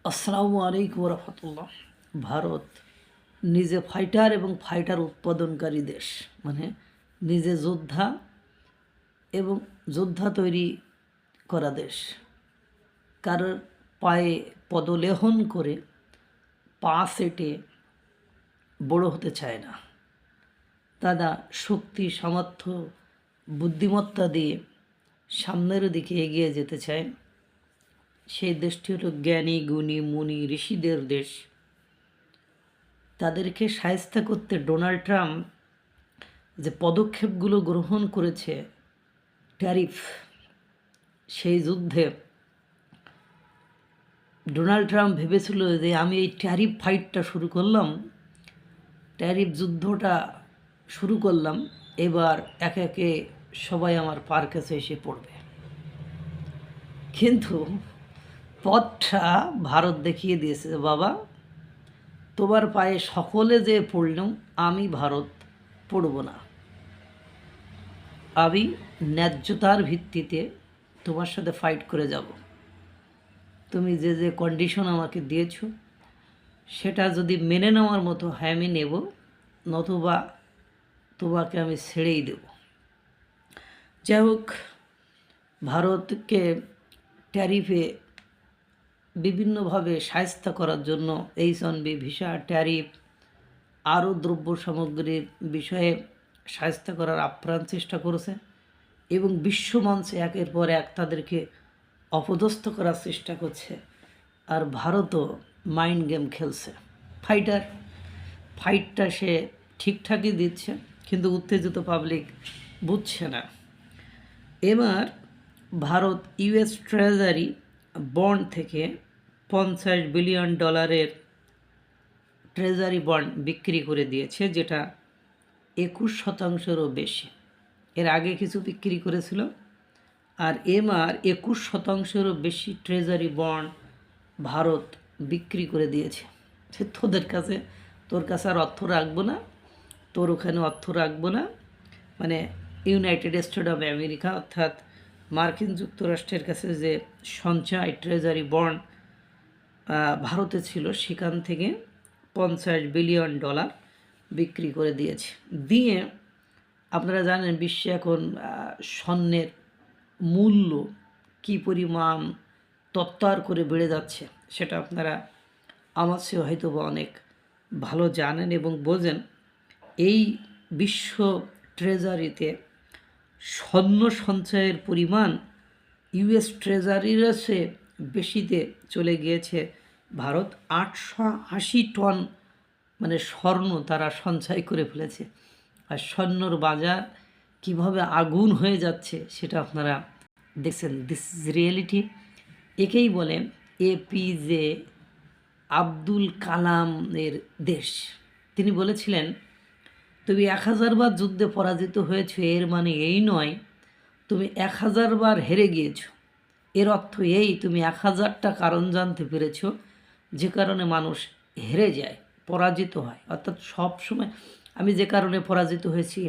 আসসালামু আলাইকুম রহমতুল্লাহ। ভারত নিজে ফাইটার এবং ফাইটার উৎপাদনকারী দেশ, মানে নিজে যোদ্ধা এবং যোদ্ধা তৈরি করা দেশ। কারোর পায়ে পদলেহন করে পা সেটে বড় হতে চায় না। তারা শক্তি, সামর্থ্য, বুদ্ধিমত্তা দিয়ে সামনের দিকে এগিয়ে যেতে চায়। সেই দেশটি হলো জ্ঞানী, গুণী, মুনি, ঋষিদের দেশ। তাদেরকে শায়েস্তা করতে ডোনাল্ড ট্রাম্প যে পদক্ষেপগুলো গ্রহণ করেছে, ট্যারিফ, সেই যুদ্ধে ডোনাল্ড ট্রাম্প ভেবেছিল যে আমি এই ট্যারিফ ফাইটটা শুরু করলাম, ট্যারিফ যুদ্ধটা শুরু করলাম, এবার একে একে সবাই আমার পার কাছে এসে পড়বে। কিন্তু পথটা ভারত দেখিয়ে দিয়েছে, বাবা তোমার পায়ে সকলে যে পড়লাম, আমি ভারত পড়ব না। আমি ন্যায্যতার ভিত্তিতে তোমার সাথে ফাইট করে যাব। তুমি যে যে কন্ডিশন আমাকে দিয়েছ সেটা যদি মেনে নেওয়ার মতো হয় আমি নেব, নতুবা তোমাকে আমি ছেড়েই দেব। যাই হোক, ভারতকে ট্যারিফে বিভিন্নভাবে শায়েস্তা করার জন্য H-1B ভিসা, ট্যারিফ, আরও দ্রব্য সামগ্রীর বিষয়ে শায়েস্তা করার আপ্রাণ চেষ্টা করেছে এবং বিশ্বমঞ্চে একের পর এক তাদেরকে অপদস্থ করার চেষ্টা করছে। আর ভারতও মাইন্ড গেম খেলছে। ফাইটটা সে ঠিকঠাকই দিচ্ছে, কিন্তু উত্তেজিত পাবলিক বুঝছে না। এবার ভারত US ট্রেজারি বন্ড থেকে $50 বিলিয়ন ট্রেজারি বন্ড বিক্রি করে দিয়েছে, যেটা 21%-রও বেশি। এর আগে কিছু বিক্রি করেছিল, আর এবার 21%-রও বেশি ট্রেজারি বন্ড ভারত বিক্রি করে দিয়েছে। সে তোর কাছে আর অর্থ রাখবো না, তোর ওখানে অর্থ রাখবো না, মানে ইউনাইটেড স্টেট অফ আমেরিকা অর্থাৎ মার্কিন যুক্তরাষ্ট্রের কাছে যে সঞ্চয় ট্রেজারি বন্ড ভারতে ছিল, সেখান থেকে $50 বিলিয়ন বিক্রি করে দিয়েছে। দিয়ে আপনারা জানেন বিশ্বে এখন স্বর্ণের মূল্য কী পরিমাণ তত্ত্বার করে বেড়ে যাচ্ছে, সেটা আপনারা আমার চেয়ে হয়তো বা অনেক ভালো জানেন এবং বোঝেন। এই বিশ্ব ট্রেজারিতে স্বর্ণ সঞ্চয়ের পরিমাণ US ট্রেজারির চেয়ে বেশিতে চলে গিয়েছে। ভারত 880 টন মানে স্বর্ণ তারা সঞ্চয় করে ফেলেছে। আর স্বর্ণর বাজার কিভাবে আগুন হয়ে যাচ্ছে সেটা আপনারা দেখছেন। This is reality. একেই বলে APJ আব্দুল কালামের দেশ। তিনি বলেছিলেন, তুমি 1000 বার যুদ্ধে পরাজিত হয়েছ, এর মানে এই নয় তুমি 1000 বার হেরে গিয়েছ। এর অর্থ এই, তুমি 1000টা কারণ জানতে পেরেছ যে কারণে মানুষ হেরে যায়, পরাজিত হয়। অর্থাৎ সব সময় আমি যে কারণে পরাজিত হয়েছি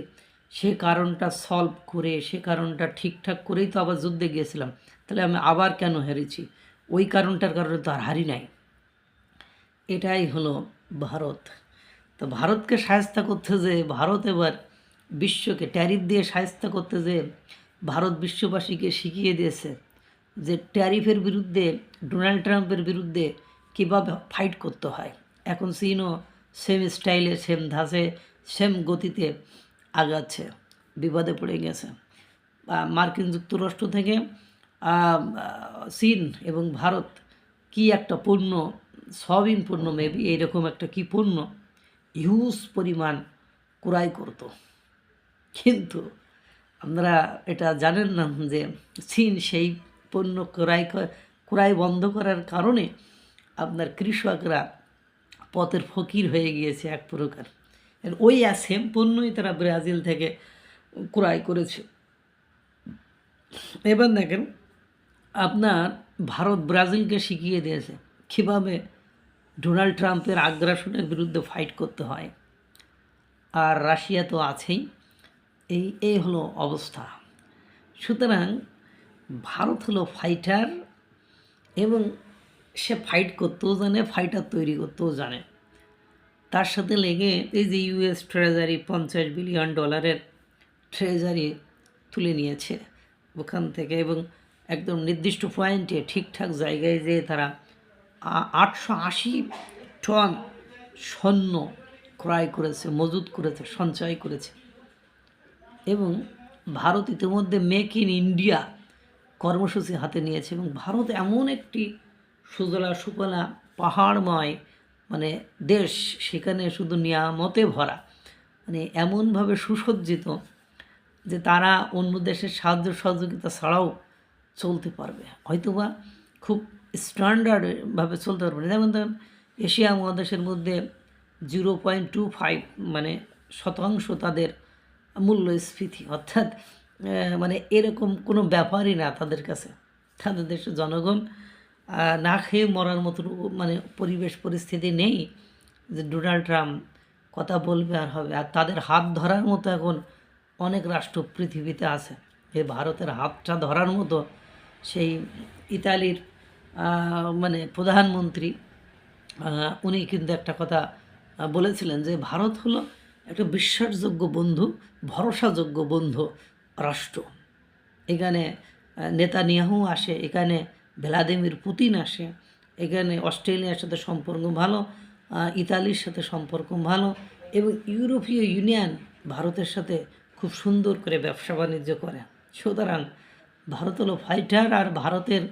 সে কারণটা সলভ করে, সে কারণটা ঠিকঠাক করেই তো আবার যুদ্ধে গিয়েছিলাম, তাহলে আমি আবার কেন হেরেছি? ওই কারণটার কারণে তো আর হারি নাই। এটাই হলো ভারত। তো ভারতকে শায়েস্তা করতে যে ভারত এবার বিশ্বকে ট্যারিফ দিয়ে শায়েস্তা করতে যে ভারত বিশ্ববাসীকে শিখিয়ে দিয়েছে যে ট্যারিফের বিরুদ্ধে, ডোনাল্ড ট্রাম্পের বিরুদ্ধে কীভাবে ফাইট করতে হয়। এখন চীনও সেম স্টাইলে, সেম ধাঁচে, সেম গতিতে আগাচ্ছে, বিপদে পড়ে গেছে। মার্কিন যুক্তরাষ্ট্র থেকে চীন এবং ভারত কি একটা পণ্য, সয়াবিন পণ্য মেবি এইরকম একটা কি পণ্য হিউজ পরিমাণ ক্রয় করত। কিন্তু আপনারা এটা জানেন না যে চীন সেই পণ্য ক্রয় বন্ধ করার কারণে আপনার কৃষকরা পথের ফকির হয়ে গিয়েছে এক প্রকার। ওই সেম পণ্যই তারা ব্রাজিল থেকে ক্রয় করেছে। এবার দেখেন, আপনার ভারত ব্রাজিলকে শিখিয়ে দিয়েছে কীভাবে ডোনাল্ড ট্রাম্পের আগ্রাসনের বিরুদ্ধে ফাইট করতে হয়। আর রাশিয়া তো আছেই। এই হলো অবস্থা। সুতরাং ভারত হলো ফাইটার এবং সে ফাইট করতেও জানে, ফাইটার তৈরি করতেও জানে। তার সাথে লেগে এই যে ইউএস ট্রেজারি $50 বিলিয়ন ট্রেজারি তুলে নিয়েছে ওখান থেকে, এবং একদম নির্দিষ্ট পয়েন্টে ঠিকঠাক জায়গায় যেয়ে তারা 880 টন স্বর্ণ ক্রয় করেছে, মজুত করেছে, সঞ্চয় করেছে। এবং ভারত ইতিমধ্যে মেক ইন ইন্ডিয়া কর্মসূচি হাতে নিয়েছে, এবং ভারত এমন একটি সুজলা সুফলা পাহাড়ময় মানে দেশ, সেখানে শুধু নিয়ামতে ভরা, মানে এমনভাবে সুসজ্জিত যে তারা অন্য দেশের সাহায্য সহযোগিতা ছাড়াও চলতে পারবে, হয়তোবা খুব স্ট্যান্ডার্ডভাবে চলতে পারবে না। যেমন ধরুন এশিয়া মহাদেশের মধ্যে 0.25 মানে শতাংশ তাদের মূল্যস্ফীতি, অর্থাৎ মানে এরকম কোনো ব্যাপারই না তাদের কাছে। তাদের দেশের জনগণ না খেয়ে মরার মতো মানে পরিবেশ পরিস্থিতি নেই যে ডোনাল্ড ট্রাম্প কথা বলবে আর হবে। আর তাদের হাত ধরার মতো এখন অনেক রাষ্ট্র পৃথিবীতে আছে। এই ভারতের হাতটা ধরার মতো সেই ইতালির মানে প্রধানমন্ত্রী উনি কিন্তু একটা কথা বলেছিলেন যে ভারত হলো একটা বিশ্বাসযোগ্য বন্ধু, ভরসাযোগ্য বন্ধু রাষ্ট্র। এখানে নেতানিয়াহু আসে, এখানে ভ্লাদিমির পুতিন আসে, এখানে অস্ট্রেলিয়ার সাথে সম্পর্ক ভালো, ইতালির সাথে সম্পর্ক ভালো, এবং ইউরোপীয় ইউনিয়ন ভারতের সাথে খুব সুন্দর করে ব্যবসা বাণিজ্য করে। সুতরাং ভারত হলো ফাইটার, আর ভারতের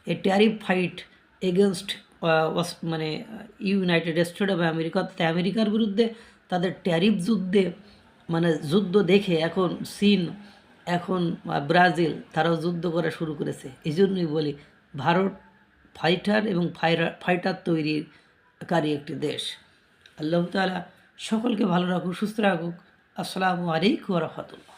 এই ট্যারিফ ফাইট এগেনস্ট মানে ইউনাইটেড স্টেট অফ আমেরিকা, অর্থাৎ আমেরিকার বিরুদ্ধে তাদের ট্যারিফ যুদ্ধে মানে যুদ্ধ দেখে এখন চীন, এখন ব্রাজিল তারাও যুদ্ধ করা শুরু করেছে। এই জন্যই বলি ভারত ফাইটার এবং ফাইটার তৈরিকারী একটি দেশ। আল্লাহ তাআলা সকলকে ভালো রাখুক, সুস্থ রাখুক। আসসালামু আলাইকুম ওয়া রাহমাতুল্লাহ।